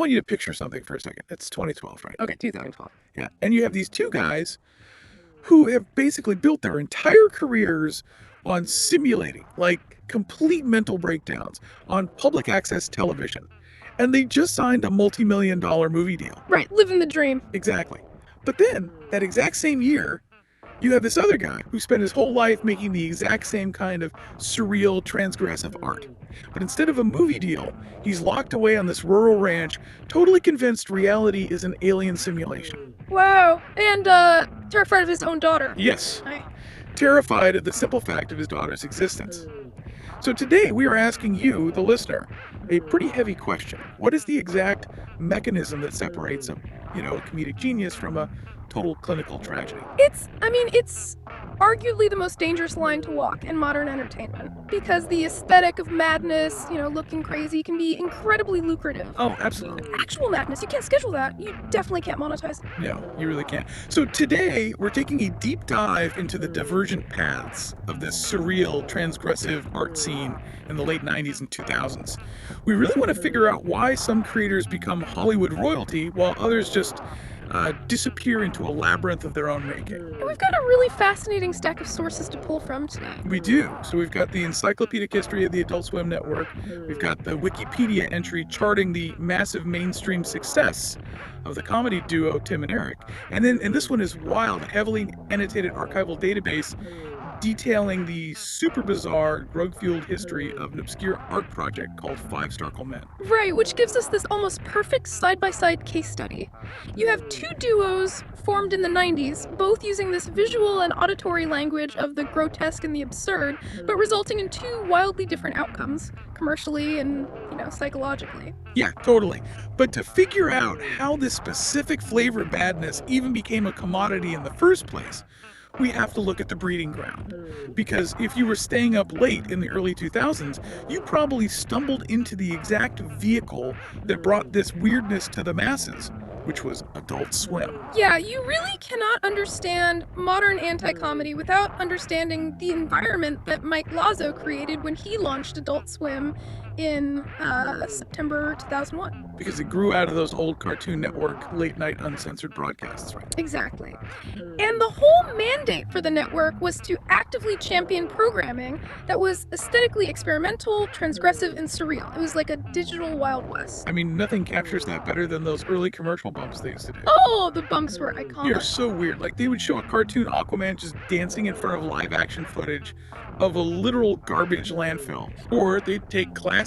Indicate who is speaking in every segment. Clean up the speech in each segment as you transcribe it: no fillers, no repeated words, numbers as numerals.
Speaker 1: want you to picture something for a second. It's 2012, right?
Speaker 2: Okay, 2012.
Speaker 1: Yeah. And you have these two guys who have basically built their entire careers on simulating, like complete mental breakdowns on public access television. And they just signed a multi-million-dollar movie deal.
Speaker 2: Right, living the dream.
Speaker 1: Exactly. But then, that exact same year, you have this other guy who spent his whole life making the exact same kind of surreal, transgressive art. But instead of a movie deal, he's locked away on this rural ranch, totally convinced reality is an alien simulation.
Speaker 2: Wow, and terrified of his own daughter.
Speaker 1: Yes,
Speaker 2: Right.
Speaker 1: terrified of the simple fact of his daughter's existence. So today we are asking you, the listener, a pretty heavy question. What is the exact mechanism that separates a comedic genius from a total clinical tragedy?
Speaker 2: It's arguably the most dangerous line to walk in modern entertainment because the aesthetic of madness, looking crazy, can be incredibly lucrative.
Speaker 1: Oh, absolutely.
Speaker 2: Actual madness, you can't schedule that. You definitely can't monetize it.
Speaker 1: No, you really can't. So today we're taking a deep dive into the divergent paths of this surreal, transgressive art scene in the late 90s and 2000s. We really want to figure out why some creators become Hollywood royalty while others just disappear into a labyrinth of their own making.
Speaker 2: And we've got a really fascinating stack of sources to pull from today.
Speaker 1: We do. So we've got the encyclopedic history of the Adult Swim Network. We've got the Wikipedia entry charting the massive mainstream success of the comedy duo Tim and Eric. And this one is wild, a heavily annotated archival database detailing the super bizarre, drug-fueled history of an obscure art project called Five Starcle Men.
Speaker 2: Right, which gives us this almost perfect side-by-side case study. You have two duos formed in the 90s, both using this visual and auditory language of the grotesque and the absurd, but resulting in two wildly different outcomes, commercially and, psychologically.
Speaker 1: Yeah, totally. But to figure out how this specific flavor of badness even became a commodity in the first place, we have to look at the breeding ground. Because if you were staying up late in the early 2000s, you probably stumbled into the exact vehicle that brought this weirdness to the masses, which was Adult Swim.
Speaker 2: Yeah, you really cannot understand modern anti-comedy without understanding the environment that Mike Lazo created when he launched Adult Swim in September 2001.
Speaker 1: Because it grew out of those old Cartoon Network late-night uncensored broadcasts, right?
Speaker 2: Exactly. And the whole mandate for the network was to actively champion programming that was aesthetically experimental, transgressive, and surreal. It was like a digital Wild West.
Speaker 1: I mean, nothing captures that better than those early commercial bumps they used to do.
Speaker 2: Oh, the bumps were iconic.
Speaker 1: They're so weird. Like, they would show a cartoon Aquaman just dancing in front of live-action footage of a literal garbage landfill. Or they'd take classic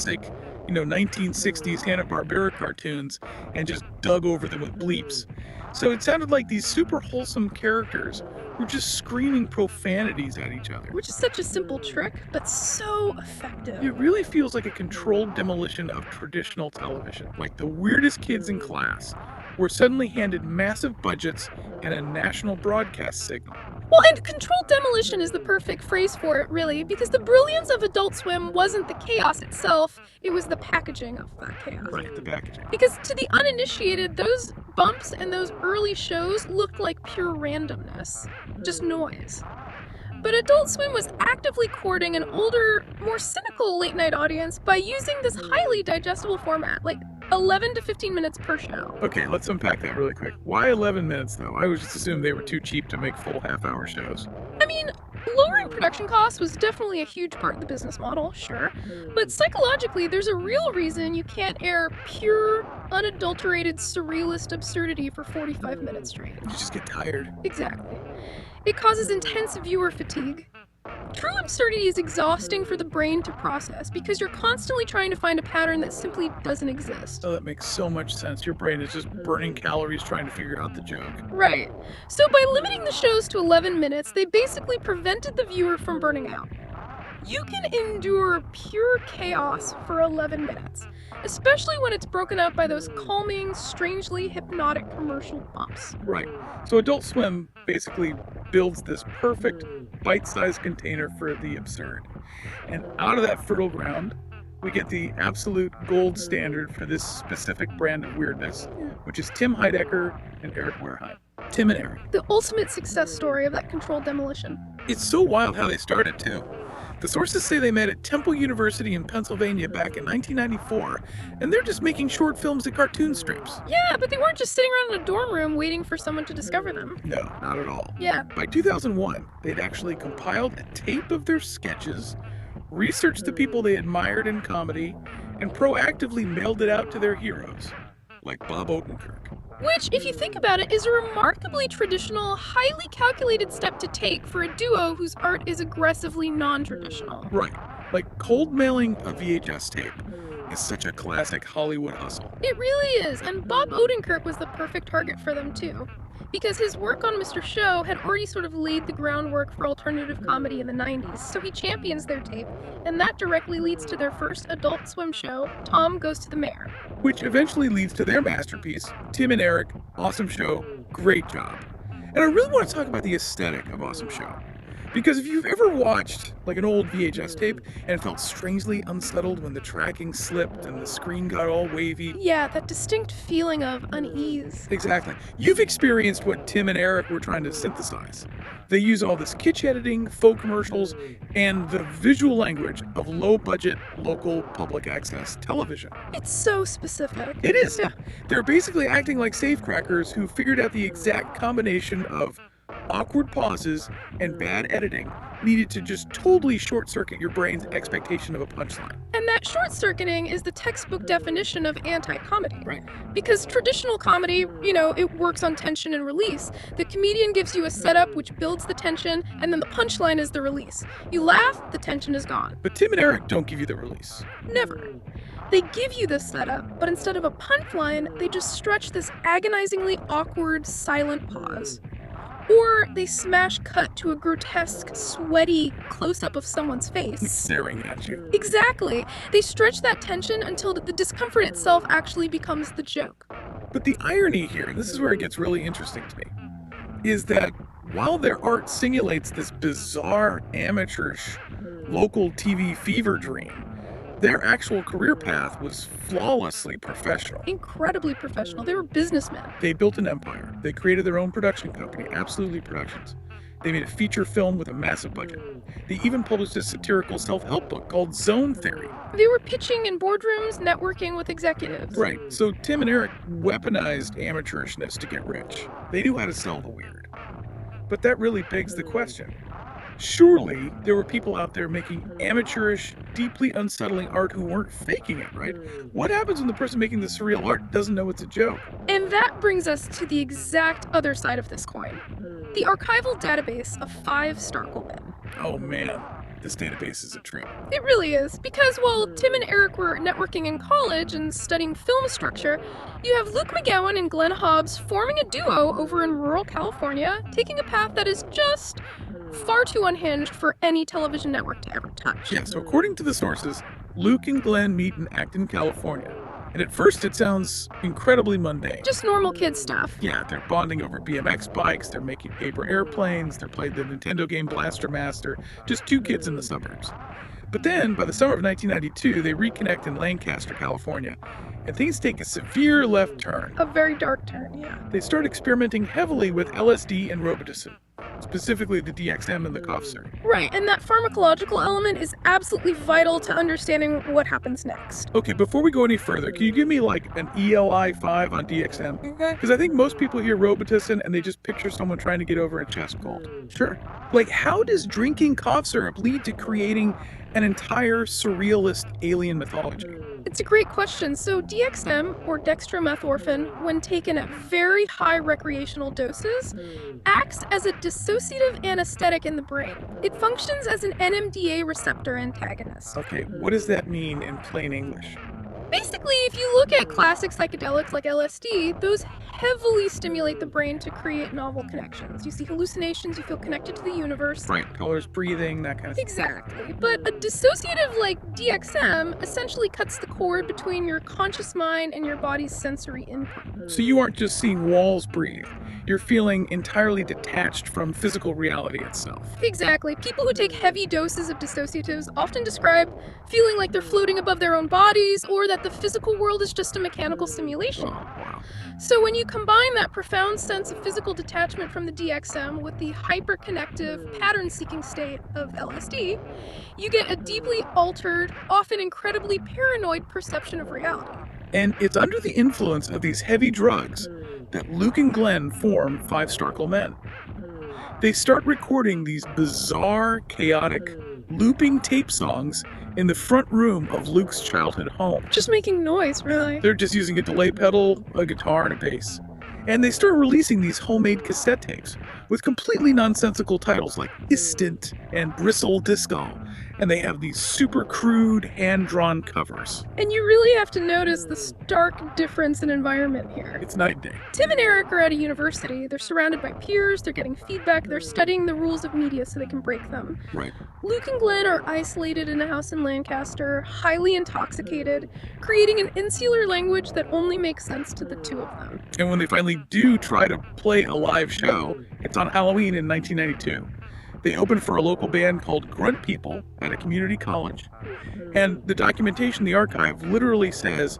Speaker 1: 1960s Hanna-Barbera cartoons and just dug over them with bleeps. So it sounded like these super wholesome characters were just screaming profanities at each other.
Speaker 2: Which is such a simple trick, but so effective.
Speaker 1: It really feels like a controlled demolition of traditional television. Like the weirdest kids in class were suddenly handed massive budgets and a national broadcast signal.
Speaker 2: Well, and controlled demolition is the perfect phrase for it, really, because the brilliance of Adult Swim wasn't the chaos itself, it was the packaging of that chaos.
Speaker 1: Right, the packaging.
Speaker 2: Because to the uninitiated, those bumps and those early shows looked like pure randomness, just noise. But Adult Swim was actively courting an older, more cynical late-night audience by using this highly digestible format, like 11 to 15 minutes per show.
Speaker 1: Okay, let's unpack that really quick. Why 11 minutes, though? I would just assume they were too cheap to make full half-hour shows.
Speaker 2: I mean, lowering production costs was definitely a huge part of the business model, sure. But psychologically, there's a real reason you can't air pure, unadulterated, surrealist absurdity for 45 minutes straight.
Speaker 1: You just get tired.
Speaker 2: Exactly. It causes intense viewer fatigue. True absurdity is exhausting for the brain to process because you're constantly trying to find a pattern that simply doesn't exist.
Speaker 1: Oh, that makes so much sense. Your brain is just burning calories trying to figure out the joke.
Speaker 2: Right. So by limiting the shows to 11 minutes, they basically prevented the viewer from burning out. You can endure pure chaos for 11 minutes, especially when it's broken up by those calming, strangely hypnotic commercial bumps.
Speaker 1: Right. So Adult Swim basically builds this perfect bite-sized container for the absurd. And out of that fertile ground, we get the absolute gold standard for this specific brand of weirdness, which is Tim Heidecker and Eric Wareheim. Tim and Eric.
Speaker 2: The ultimate success story of that controlled demolition.
Speaker 1: It's so wild how they started, too. The sources say they met at Temple University in Pennsylvania back in 1994, and they're just making short films and cartoon strips.
Speaker 2: Yeah, but they weren't just sitting around in a dorm room waiting for someone to discover them.
Speaker 1: No, not at all.
Speaker 2: Yeah.
Speaker 1: By 2001, they'd actually compiled a tape of their sketches, researched the people they admired in comedy, and proactively mailed it out to their heroes, like Bob Odenkirk.
Speaker 2: Which, if you think about it, is a remarkably traditional, highly calculated step to take for a duo whose art is aggressively non-traditional.
Speaker 1: Right, like cold mailing a VHS tape is such a classic Hollywood hustle.
Speaker 2: It really is, and Bob Odenkirk was the perfect target for them too. Because his work on Mr. Show had already sort of laid the groundwork for alternative comedy in the 90s, so he champions their tape, and that directly leads to their first Adult Swim show, Tom Goes to the Mayor.
Speaker 1: Which eventually leads to their masterpiece, Tim and Eric, Awesome Show, great job. And I really want to talk about the aesthetic of Awesome Show. Because if you've ever watched like an old VHS tape and felt strangely unsettled when the tracking slipped and the screen got all wavy.
Speaker 2: Yeah, that distinct feeling of unease.
Speaker 1: Exactly. You've experienced what Tim and Eric were trying to synthesize. They use all this kitsch editing, faux commercials, and the visual language of low-budget, local public access television.
Speaker 2: It's so specific.
Speaker 1: It is. Yeah. They're basically acting like safecrackers who figured out the exact combination of awkward pauses and bad editing needed to just totally short-circuit your brain's expectation of a punchline.
Speaker 2: And that short-circuiting is the textbook definition of anti-comedy.
Speaker 1: Right.
Speaker 2: Because traditional comedy, it works on tension and release. The comedian gives you a setup which builds the tension, and then the punchline is the release. You laugh, the tension is gone.
Speaker 1: But Tim and Eric don't give you the release.
Speaker 2: Never. They give you the setup, but instead of a punchline, they just stretch this agonizingly awkward, silent pause. Or they smash cut to a grotesque, sweaty close-up of someone's face.
Speaker 1: Staring at you.
Speaker 2: Exactly. They stretch that tension until the discomfort itself actually becomes the joke.
Speaker 1: But the irony here, and this is where it gets really interesting to me, is that while their art simulates this bizarre, amateurish, local TV fever dream, their actual career path was flawlessly professional.
Speaker 2: Incredibly professional. They were businessmen.
Speaker 1: They built an empire. They created their own production company, Absolutely Productions. They made a feature film with a massive budget. They even published a satirical self-help book called Zone Theory.
Speaker 2: They were pitching in boardrooms, networking with executives.
Speaker 1: Right, so Tim and Eric weaponized amateurishness to get rich. They knew how to sell the weird. But that really begs the question. Surely there were people out there making amateurish, deeply unsettling art who weren't faking it, right? What happens when the person making the surreal art doesn't know it's a joke?
Speaker 2: And that brings us to the exact other side of this coin. The archival database of 5 Starcle men.
Speaker 1: Oh man, this database is a trip.
Speaker 2: It really is, because while Tim and Eric were networking in college and studying film structure, you have Luke McGowan and Glen Hobbs forming a duo over in rural California, taking a path that is just far too unhinged for any television network to ever touch.
Speaker 1: Yeah, so according to the sources, Luke and Glen meet and act in California. And at first it sounds incredibly mundane.
Speaker 2: Just normal kid stuff.
Speaker 1: Yeah, they're bonding over BMX bikes, they're making paper airplanes, they're playing the Nintendo game Blaster Master, just 2 kids in the suburbs. But then, by the summer of 1992, they reconnect in Lancaster, California, and things take a severe left turn.
Speaker 2: A very dark turn, yeah.
Speaker 1: They start experimenting heavily with LSD and Robitussin, specifically the DXM and the cough syrup.
Speaker 2: Right, and that pharmacological element is absolutely vital to understanding what happens next.
Speaker 1: Okay, before we go any further, can you give me like an ELI 5 on DXM?
Speaker 2: Okay.
Speaker 1: Because I think most people hear Robitussin and they just picture someone trying to get over a chest cold. Sure. Like, how does drinking cough syrup lead to creating an entire surrealist alien mythology?
Speaker 2: It's a great question. So DXM, or dextromethorphan, when taken at very high recreational doses, acts as a dissociative anesthetic in the brain. It functions as an NMDA receptor antagonist.
Speaker 1: Okay, what does that mean in plain English?
Speaker 2: Basically, if you look at classic psychedelics like LSD, those heavily stimulate the brain to create novel connections. You see hallucinations, you feel connected to the universe.
Speaker 1: Right, colors, breathing, that kind of thing.
Speaker 2: Exactly. But a dissociative like DXM essentially cuts the cord between your conscious mind and your body's sensory input.
Speaker 1: So you aren't just seeing walls breathe. You're feeling entirely detached from physical reality itself.
Speaker 2: Exactly. People who take heavy doses of dissociatives often describe feeling like they're floating above their own bodies or that the physical world is just a mechanical simulation.
Speaker 1: Oh, wow.
Speaker 2: So when you combine that profound sense of physical detachment from the DXM with the hyperconnective, pattern-seeking state of LSD, you get a deeply altered, often incredibly paranoid perception of reality.
Speaker 1: And it's under the influence of these heavy drugs that Luke and Glenn form Five Starkle Men. They start recording these bizarre, chaotic, looping tape songs in the front room of Luke's childhood home.
Speaker 2: Just making noise, really.
Speaker 1: They're just using a delay pedal, a guitar, and a bass. And they start releasing these homemade cassette tapes with completely nonsensical titles like Istant and Bristle Disco. And they have these super crude, hand-drawn covers.
Speaker 2: And you really have to notice the stark difference in environment here.
Speaker 1: It's night and day.
Speaker 2: Tim and Eric are at a university. They're surrounded by peers, they're getting feedback, they're studying the rules of media so they can break them.
Speaker 1: Right.
Speaker 2: Luke and Glen are isolated in a house in Lancaster, highly intoxicated, creating an insular language that only makes sense to the two of them.
Speaker 1: And when they finally do try to play a live show, it's on Halloween in 1992. They open for a local band called Grunt People at a community college. And the documentation in the archive literally says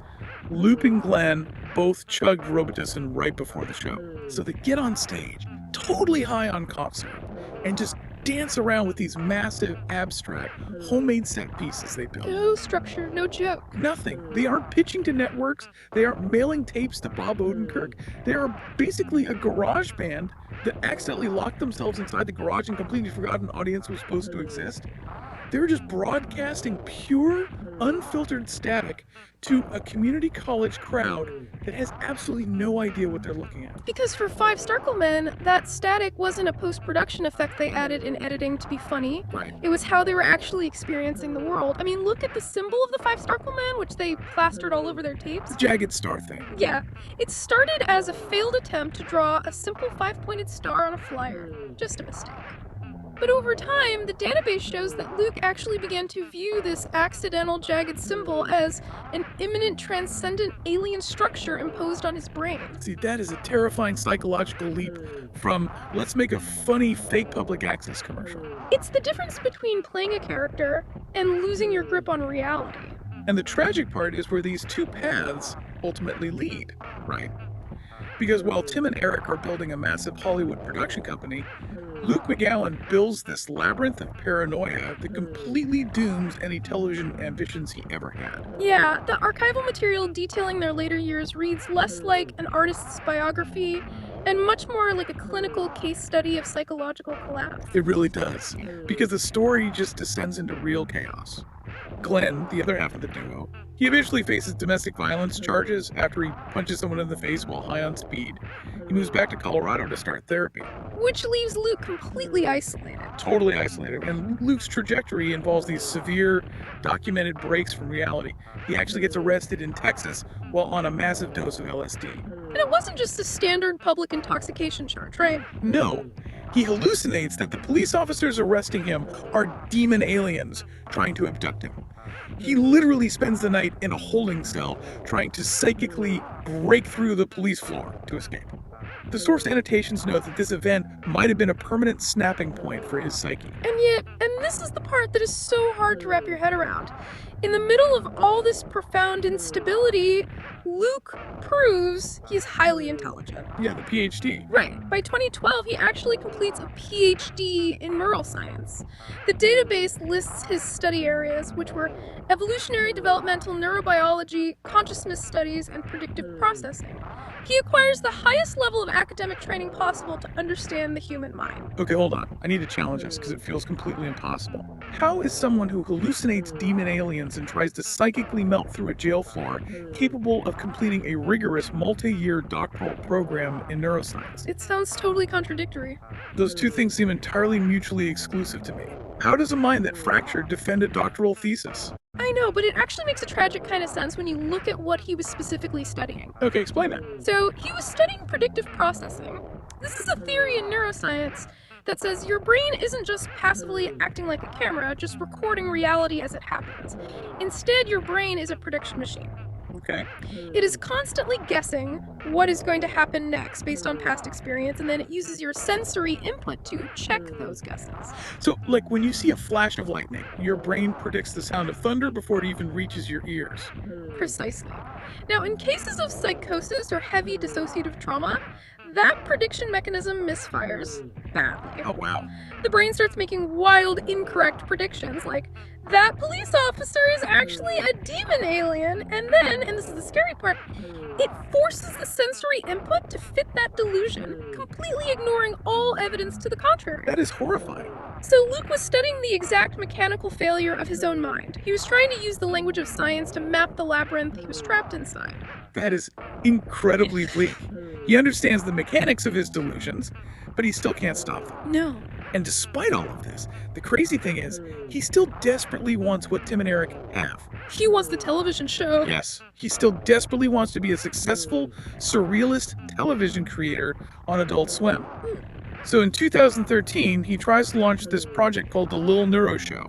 Speaker 1: Luke and Glen both chugged Robitussin right before the show. So they get on stage, totally high on cough syrup, and just dance around with these massive, abstract, homemade set pieces they built.
Speaker 2: No structure, no joke.
Speaker 1: Nothing. They aren't pitching to networks. They aren't mailing tapes to Bob Odenkirk. They are basically a garage band that accidentally locked themselves inside the garage and completely forgot an audience was supposed to exist. They're just broadcasting pure, unfiltered static to a community college crowd that has absolutely no idea what they're looking at.
Speaker 2: Because for Five Starkle Men, that static wasn't a post-production effect they added in editing to be funny.
Speaker 1: Right.
Speaker 2: It was how they were actually experiencing the world. I mean, look at the symbol of the Five Starkle Men, which they plastered all over their tapes.
Speaker 1: The jagged star thing.
Speaker 2: Yeah, it started as a failed attempt to draw a simple five-pointed star on a flyer. Just a mistake. But over time, the database shows that Luke actually began to view this accidental jagged symbol as an imminent transcendent alien structure imposed on his brain.
Speaker 1: See, that is a terrifying psychological leap from let's make a funny fake public access commercial.
Speaker 2: It's the difference between playing a character and losing your grip on reality.
Speaker 1: And the tragic part is where these two paths ultimately lead, right? Because while Tim and Eric are building a massive Hollywood production company, Luke McGowan builds this labyrinth of paranoia that completely dooms any television ambitions he ever had.
Speaker 2: Yeah, the archival material detailing their later years reads less like an artist's biography and much more like a clinical case study of psychological collapse.
Speaker 1: It really does, because the story just descends into real chaos. Glen, the other half of the duo, he eventually faces domestic violence charges after he punches someone in the face while high on speed. He moves back to Colorado to start therapy.
Speaker 2: Which leaves Luke completely isolated.
Speaker 1: Totally isolated. And Luke's trajectory involves these severe, documented breaks from reality. He actually gets arrested in Texas while on a massive dose of LSD.
Speaker 2: And it wasn't just a standard public intoxication charge, right?
Speaker 1: No. He hallucinates that the police officers arresting him are demon aliens trying to abduct him. He literally spends the night in a holding cell trying to psychically break through the police floor to escape. The source annotations note that this event might have been a permanent snapping point for his psyche.
Speaker 2: And yet, and this is the part that is so hard to wrap your head around. In the middle of all this profound instability, Luke proves he's highly intelligent.
Speaker 1: Yeah, the PhD.
Speaker 2: Right. By 2012, he actually completes a PhD in neuroscience. The database lists his study areas, which were evolutionary developmental neurobiology, consciousness studies, and predictive processing. He acquires the highest level of academic training possible to understand the human mind.
Speaker 1: Okay, hold on. I need to challenge this because it feels completely impossible. How is someone who hallucinates demon aliens and tries to psychically melt through a jail floor capable of completing a rigorous multi-year doctoral program in neuroscience?
Speaker 2: It sounds totally contradictory.
Speaker 1: Those two things seem entirely mutually exclusive to me. How does a mind that fractured defend a doctoral thesis?
Speaker 2: I know, but it actually makes a tragic kind of sense when you look at what he was specifically studying.
Speaker 1: Okay, explain that.
Speaker 2: So, he was studying predictive processing. This is a theory in neuroscience that says your brain isn't just passively acting like a camera, just recording reality as it happens. Instead, your brain is a prediction machine.
Speaker 1: Okay.
Speaker 2: It is constantly guessing what is going to happen next based on past experience, and then it uses your sensory input to check those guesses.
Speaker 1: So, like when you see a flash of lightning, your brain predicts the sound of thunder before it even reaches your ears.
Speaker 2: Precisely. Now, in cases of psychosis or heavy dissociative trauma, that prediction mechanism misfires badly.
Speaker 1: Oh, wow.
Speaker 2: The brain starts making wild, incorrect predictions like, that police officer is actually a demon alien, and then, and this is the scary part, it forces the sensory input to fit that delusion, completely ignoring all evidence to the contrary.
Speaker 1: That is horrifying.
Speaker 2: So Luke was studying the exact mechanical failure of his own mind. He was trying to use the language of science to map the labyrinth he was trapped inside.
Speaker 1: That is incredibly bleak. He understands the mechanics of his delusions, but he still can't stop them.
Speaker 2: No.
Speaker 1: And despite all of this, the crazy thing is, he still desperately wants what Tim and Eric have.
Speaker 2: He wants the television show.
Speaker 1: Yes, he still desperately wants to be a successful, surrealist television creator on Adult Swim. So in 2013, he tries to launch this project called The Little Neuro Show.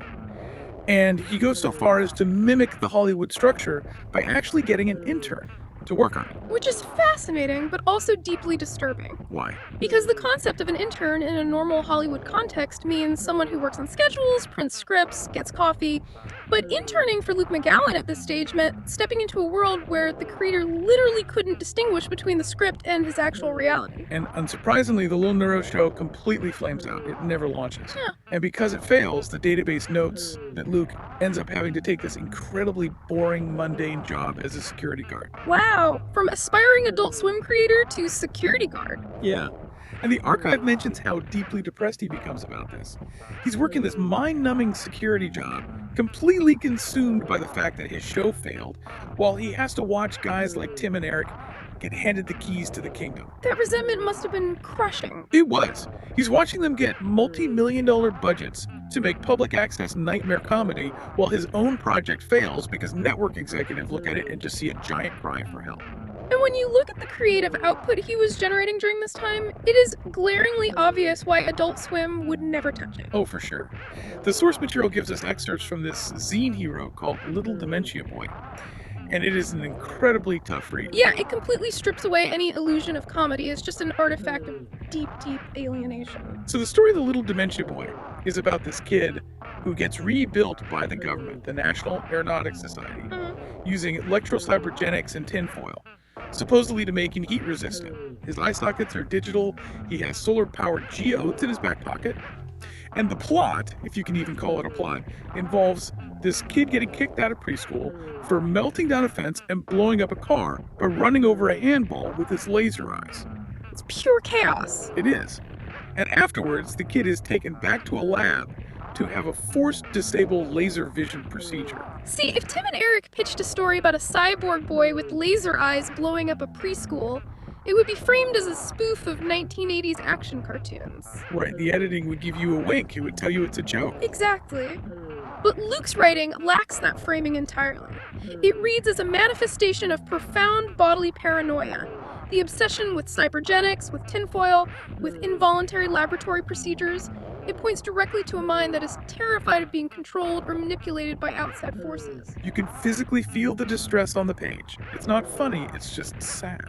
Speaker 1: And he goes so far as to mimic the Hollywood structure by actually getting an intern to work on it.
Speaker 2: Which is fascinating, but also deeply disturbing.
Speaker 1: Why?
Speaker 2: Because the concept of an intern in a normal Hollywood context means someone who works on schedules, prints scripts, gets coffee. But interning for Luke McGowan at this stage meant stepping into a world where the creator literally couldn't distinguish between the script and his actual reality.
Speaker 1: And unsurprisingly, the Little Neuro Show completely flames out. It never launches.
Speaker 2: Yeah.
Speaker 1: And because it fails, the database notes that Luke ends up having to take this incredibly boring, mundane job as a security guard.
Speaker 2: Wow, from aspiring Adult Swim creator to security guard.
Speaker 1: Yeah. And the archive mentions how deeply depressed he becomes about this. He's working this mind-numbing security job, completely consumed by the fact that his show failed, while he has to watch guys like Tim and Eric get handed the keys to the kingdom.
Speaker 2: That resentment must have been crushing.
Speaker 1: It was. He's watching them get multi-million-dollar budgets to make public access nightmare comedy while his own project fails because network executives look at it and just see a giant cry for help.
Speaker 2: And when you look at the creative output he was generating during this time, it is glaringly obvious why Adult Swim would never touch it.
Speaker 1: Oh, for sure. The source material gives us excerpts from this zine he wrote called Little Dementia Boy. And it is an incredibly tough read.
Speaker 2: Yeah, it completely strips away any illusion of comedy. It's just an artifact of deep, deep alienation.
Speaker 1: So the story of the Little Dementia Boy is about this kid who gets rebuilt by the government, the National Aeronautics Society, using electrocybergenics and tinfoil, supposedly to make him heat resistant. His eye sockets are digital, he has solar-powered geodes in his back pocket, and the plot, if you can even call it a plot, involves this kid getting kicked out of preschool for melting down a fence and blowing up a car by running over a handball with his laser eyes.
Speaker 2: It's pure chaos.
Speaker 1: It is. And afterwards, the kid is taken back to a lab to have a forced disable laser vision procedure.
Speaker 2: See, if Tim and Eric pitched a story about a cyborg boy with laser eyes blowing up a preschool, it would be framed as a spoof of 1980s action cartoons.
Speaker 1: Right, the editing would give you a wink. It would tell you it's a joke.
Speaker 2: Exactly. But Luke's writing lacks that framing entirely. It reads as a manifestation of profound bodily paranoia, the obsession with cybergenics, with tinfoil, with involuntary laboratory procedures. It points directly to a mind that is terrified of being controlled or manipulated by outside forces.
Speaker 1: You can physically feel the distress on the page. It's not funny, it's just sad.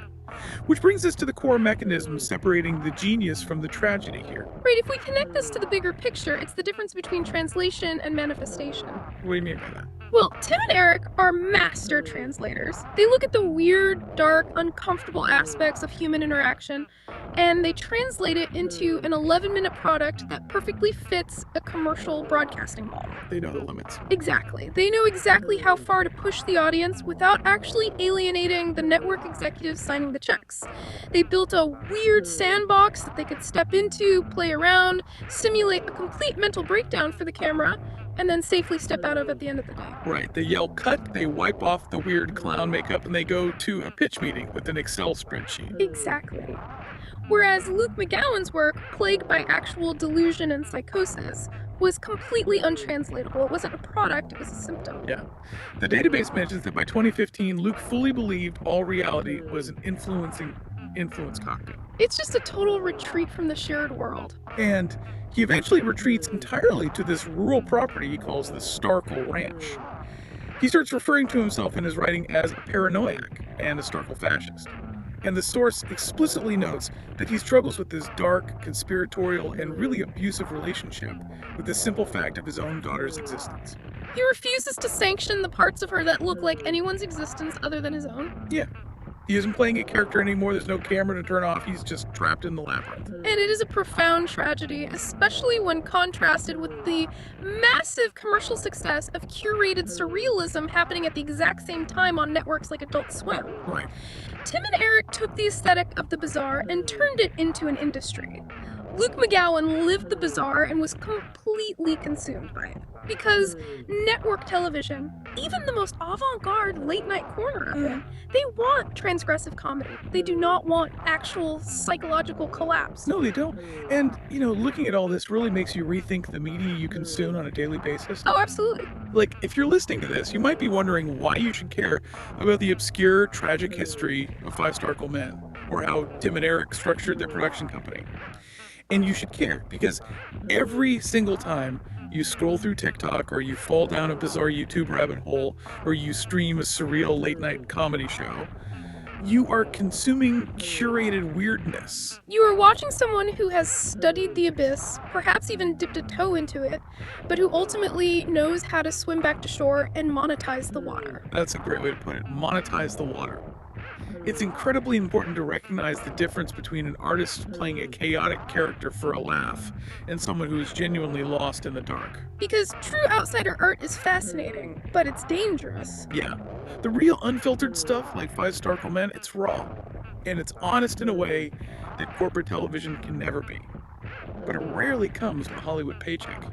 Speaker 1: Which brings us to the core mechanism separating the genius from the tragedy here.
Speaker 2: Right, if we connect this to the bigger picture, it's the difference between translation and manifestation.
Speaker 1: What do you mean by that?
Speaker 2: Well, Tim and Eric are master translators. They look at the weird, dark, uncomfortable aspects of human interaction, and they translate it into an 11-minute product that perfectly fits a commercial broadcasting model.
Speaker 1: They know the limits.
Speaker 2: Exactly. They know exactly how far to push the audience without actually alienating the network executives signing the checks. They built a weird sandbox that they could step into, play around, simulate a complete mental breakdown for the camera, and then safely step out of at the end of the day.
Speaker 1: Right, they yell cut, they wipe off the weird clown makeup, and they go to a pitch meeting with an Excel spreadsheet.
Speaker 2: Exactly. Whereas Luke McGowan's work, plagued by actual delusion and psychosis, was completely untranslatable. It wasn't a product, it was a symptom.
Speaker 1: Yeah. The database mentions that by 2015, Luke fully believed all reality was an influence cocktail.
Speaker 2: It's just a total retreat from the shared world.
Speaker 1: And he eventually retreats entirely to this rural property he calls the Starcle Ranch. He starts referring to himself in his writing as a paranoiac and a Starcle fascist. And the source explicitly notes that he struggles with this dark, conspiratorial, and really abusive relationship with the simple fact of his own daughter's existence.
Speaker 2: He refuses to sanction the parts of her that look like anyone's existence other than his own.
Speaker 1: Yeah. He isn't playing a character anymore, there's no camera to turn off, he's just trapped in the labyrinth.
Speaker 2: And it is a profound tragedy, especially when contrasted with the massive commercial success of curated surrealism happening at the exact same time on networks like Adult Swim.
Speaker 1: Right.
Speaker 2: Tim and Eric took the aesthetic of the bizarre and turned it into an industry. Luke McGowan lived the bizarre and was completely consumed by it. Because network television, even the most avant-garde late-night corner of it, they want transgressive comedy. They do not want actual psychological collapse.
Speaker 1: No, they don't. And, looking at all this really makes you rethink the media you consume on a daily basis.
Speaker 2: Oh, absolutely.
Speaker 1: Like, if you're listening to this, you might be wondering why you should care about the obscure, tragic history of Five Starcle Men, or how Tim and Eric structured their production company. And you should care, because every single time you scroll through TikTok, or you fall down a bizarre YouTube rabbit hole, or you stream a surreal late-night comedy show, you are consuming curated weirdness.
Speaker 2: You are watching someone who has studied the abyss, perhaps even dipped a toe into it, but who ultimately knows how to swim back to shore and monetize the water.
Speaker 1: That's a great way to put it. Monetize the water. It's incredibly important to recognize the difference between an artist playing a chaotic character for a laugh and someone who is genuinely lost in the dark.
Speaker 2: Because true outsider art is fascinating, but it's dangerous.
Speaker 1: Yeah. The real unfiltered stuff, like Five Starcle Men, it's raw. And it's honest in a way that corporate television can never be. But it rarely comes with a Hollywood paycheck.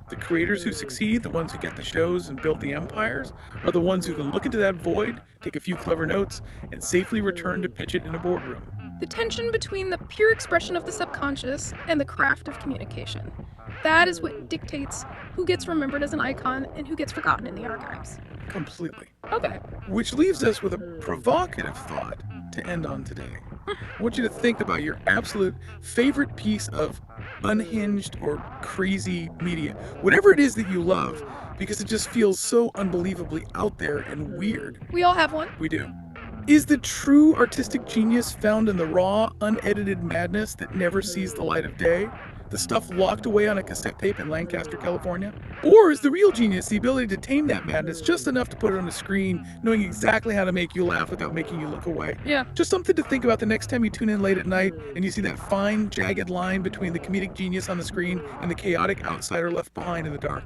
Speaker 1: The creators who succeed, the ones who get the shows and build the empires, are the ones who can look into that void, take a few clever notes, and safely return to pitch it in a boardroom.
Speaker 2: The tension between the pure expression of the subconscious and the craft of communication. That is what dictates who gets remembered as an icon and who gets forgotten in the archives.
Speaker 1: Completely.
Speaker 2: Okay.
Speaker 1: Which leaves us with a provocative thought to end on today. I want you to think about your absolute favorite piece of unhinged or crazy media, whatever it is that you love, because it just feels so unbelievably out there and weird.
Speaker 2: We all have one.
Speaker 1: We do. Is the true artistic genius found in the raw, unedited madness that never sees the light of day? The stuff locked away on a cassette tape in Lancaster, California? Or is the real genius the ability to tame that madness just enough to put it on the screen, knowing exactly how to make you laugh without making you look away?
Speaker 2: Yeah.
Speaker 1: Just something to think about the next time you tune in late at night and you see that fine, jagged line between the comedic genius on the screen and the chaotic outsider left behind in the dark.